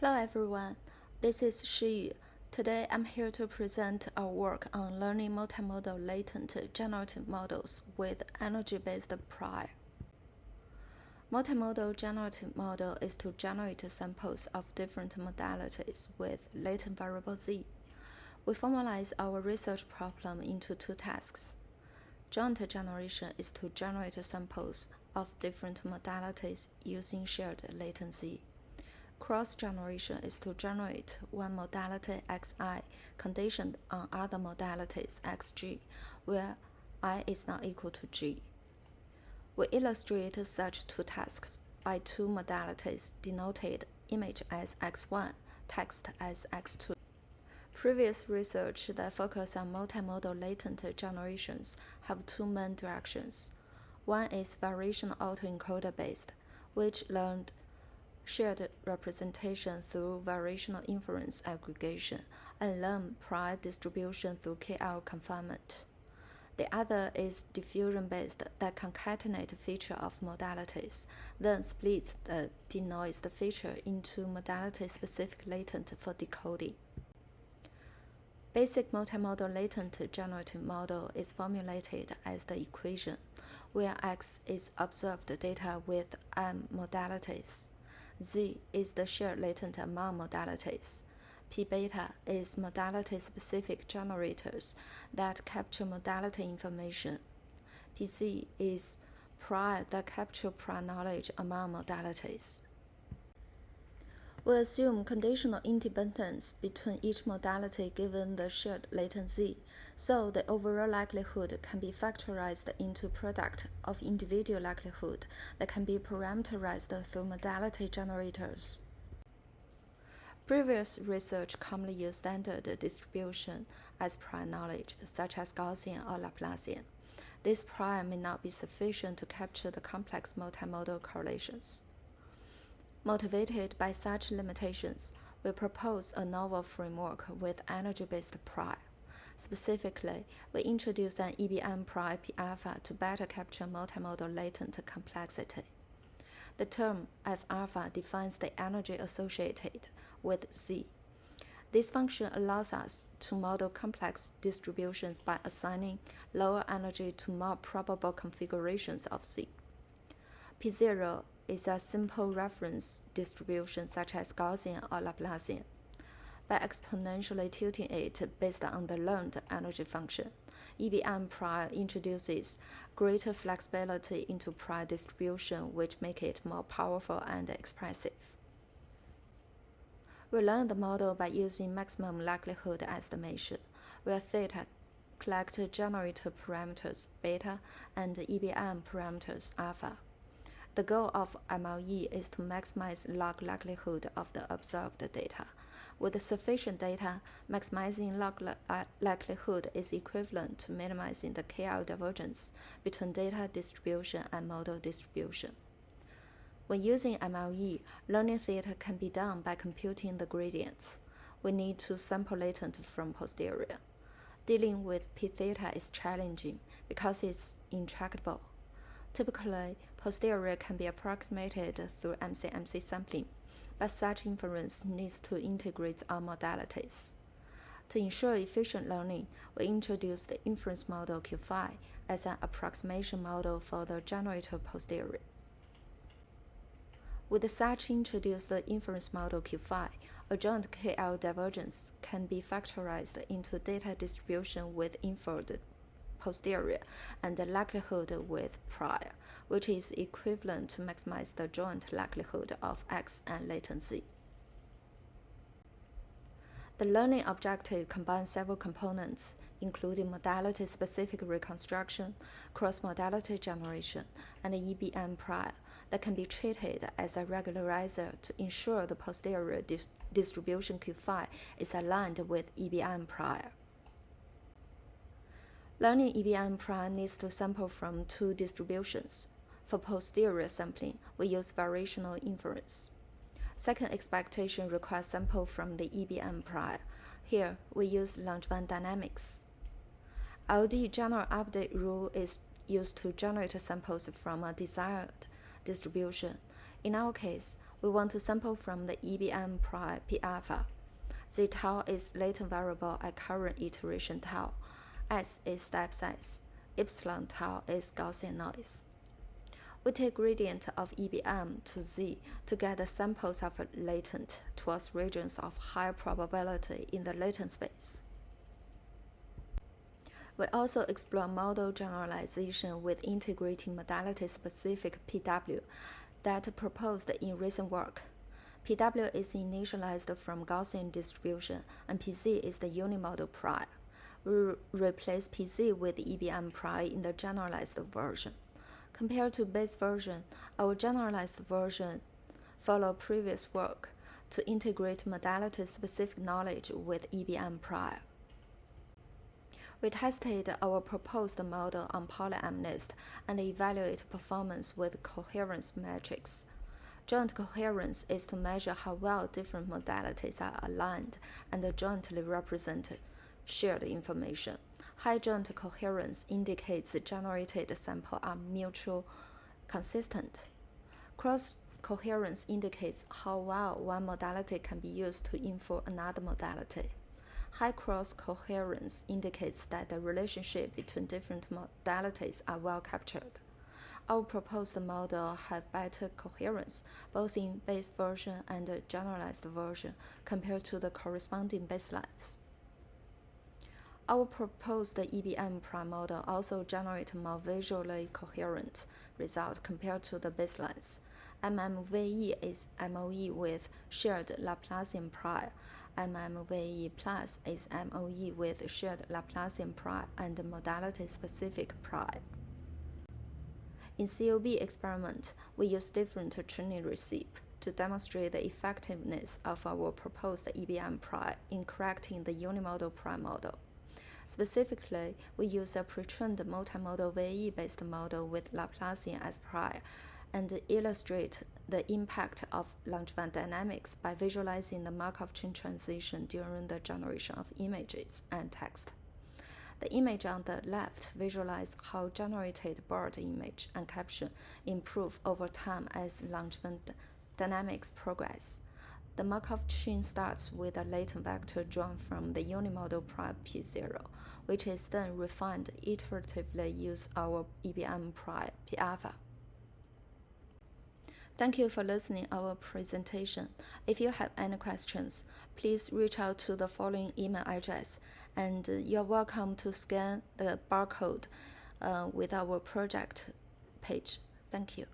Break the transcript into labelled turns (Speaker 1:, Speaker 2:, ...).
Speaker 1: Hello everyone, this is Shiyu. Today I'm here to present our work on learning multimodal latent generative models with energy-based prior. Multimodal generative model is to generate samples of different modalities with latent variable z. We formalize our research problem into two tasks. Joint generation is to generate samples of different modalities using shared latency. Cross-generation is to generate one modality xi conditioned on other modalities xg, where I is not equal to g. We illustrate such two tasks by two modalities denoted image as x1, text as x2. Previous research that focus on multimodal latent generations have two main directions. One is variational autoencoder based, which learned shared representation through variational inference aggregation and learn prior distribution through KL confinement. The other is diffusion-based that concatenate feature of modalities, then splits the denoised feature into modality-specific latent for decoding. Basic multimodal latent generative model is formulated as the equation, where X is observed data with M modalities. Z is the shared latent among modalities. P beta is modality-specific generators that capture modality information. PC is prior that capture prior knowledge among modalities. We assume conditional independence between each modality given the shared latent z, so the overall likelihood can be factorized into product of individual likelihood that can be parameterized through modality generators. Previous research commonly used standard distribution as prior knowledge, such as Gaussian or Laplacian. This prior may not be sufficient to capture the complex multimodal correlations. Motivated by such limitations, we propose a novel framework with energy-based prior. Specifically, we introduce an EBM prior P-alpha to better capture multimodal latent complexity. The term F-alpha defines the energy associated with Z. This function allows us to model complex distributions by assigning lower energy to more probable configurations of Z. P0 is a simple reference distribution such as Gaussian or Laplacian. By exponentially tilting it based on the learned energy function, EBM prior introduces greater flexibility into prior distribution, which make it more powerful and expressive. We learn the model by using maximum likelihood estimation, where theta collect generator parameters beta and EBM parameters alpha. The goal of MLE is to maximize log likelihood of the observed data. With sufficient data, maximizing log likelihood is equivalent to minimizing the KL divergence between data distribution and model distribution. When using MLE, learning theta can be done by computing the gradients. We need to sample latent from posterior. Dealing with P theta is challenging because it's intractable. Typically, posterior can be approximated through MC-MC sampling, but such inference needs to integrate all modalities. To ensure efficient learning, we introduced the inference model Q5 as an approximation model for the generator posterior. With such introduced inference model Q5, a joint KL divergence can be factorized into data distribution with inferred posterior and the likelihood with prior, which is equivalent to maximize the joint likelihood of X and latency. The learning objective combines several components, including modality-specific reconstruction, cross-modality generation, and EBM prior that can be treated as a regularizer to ensure the posterior distribution Q5 is aligned with EBM prior. Learning EBM prior needs to sample from two distributions. For posterior sampling, we use variational inference. Second expectation requires sample from the EBM prior. Here, we use Langevin dynamics. LD general update rule is used to generate samples from a desired distribution. In our case, We want to sample from the EBM prime P alpha. Z tau is latent variable at current iteration tau. S is step size. Epsilon tau is Gaussian noise. We take gradient of EBM to Z to get the samples of latent towards regions of high probability in the latent space. We also explore model generalization with integrating modality-specific PW that proposed in recent work. PW is initialized from Gaussian distribution, and PZ is the unimodal prime. We replace PZ with EBM prime in the generalized version. Compared to base version, our generalized version follows previous work to integrate modality-specific knowledge with EBM prime. We tested our proposed model on polyMNIST and evaluate performance with coherence metrics. Joint coherence is to measure how well different modalities are aligned and jointly represent shared information. High joint coherence indicates generated samples are mutually consistent. Cross coherence indicates how well one modality can be used to infer another modality. High cross coherence indicates that the relationship between different modalities are well captured. Our proposed model have better coherence, both in base version and generalized version, compared to the corresponding baselines. Our proposed EBM prime model also generates more visually coherent results compared to the baselines. MMVE is MOE with shared Laplacian prime. MMVE plus is MOE with shared Laplacian prime and modality-specific prime. In COB experiment, we use different training recipes to demonstrate the effectiveness of our proposed EBM prime in correcting the unimodal prime model. Specifically, we use a pre-trained multimodal VE-based model with Laplacian as prime and illustrate the impact of Langevin dynamics by visualizing the Markov chain transition during the generation of images and text. The image on the left visualizes how generated bird image and caption improve over time as Langevin dynamics progress. The Markov chain starts with a latent vector drawn from the unimodal prime P0, which is then refined iteratively use our EBM prime P alpha. Thank you for listening to our presentation. If you have any questions, please reach out to the following email address, and you're welcome to scan the barcode with our project page. Thank you.